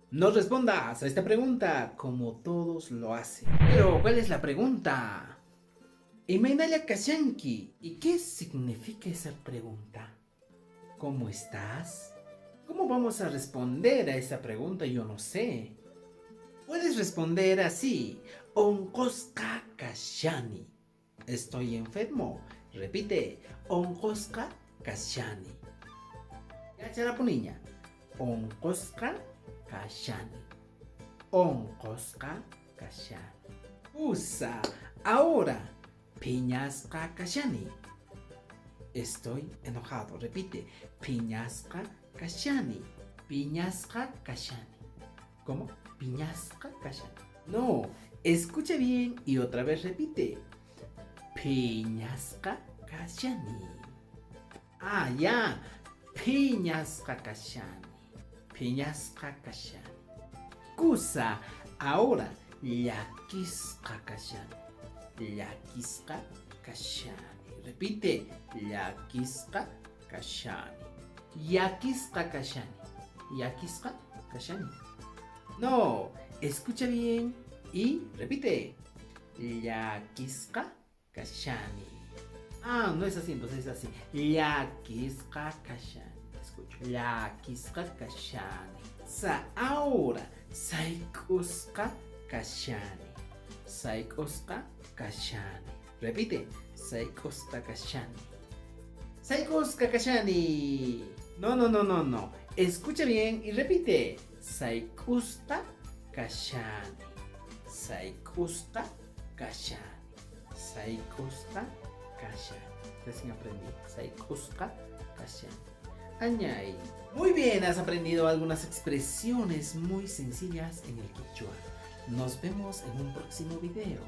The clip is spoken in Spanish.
No respondas a esta pregunta como todos lo hacen. Pero, ¿cuál es la pregunta? Imainaya Kashanki. ¿Y qué significa esa pregunta? ¿Cómo estás? ¿Cómo vamos a responder a esa pregunta? Yo no sé. Puedes responder así. Onkoska Kashani. Estoy enfermo. Repite. Onkoska Kashani. Ya, charapuniña. Onkoska Kashani. Onkoska Kashani. Usa. Ahora. Piñaska Kashani. Estoy enojado. Repite. Piñaska Kashani. Piñaska Kashani. ¿Cómo? Piñaska Kashani. No. Escucha bien y otra vez repite. Piñaska Kashani. Ah, ya. Piñaska Kashani. Piñaska Kashani. Kusa. Ahora. Yakiska Kashani. Yakiska Kashani. Repite. Yakiska Kashani. Yakiska Kashani. Yakiska Kashani. No. Escucha bien y repite. Yakiska Kashani. Ah, no es así, entonces es así. Yakiska Kashani. Escucho. Yakiska Kashani. Ahora. Saikuska Kashani. Saikuska Kashani. Repite. Saikuska Kashani. Saikuska Kashani. No, no, no, no, no. Escucha bien y repite. Saikusta Kashani. Saikusta Kashani. Saikusta Kashani. Recién aprendí. Saikusta Kashani. Añay. Muy bien, has aprendido algunas expresiones muy sencillas en el quechua. Nos vemos en un próximo video.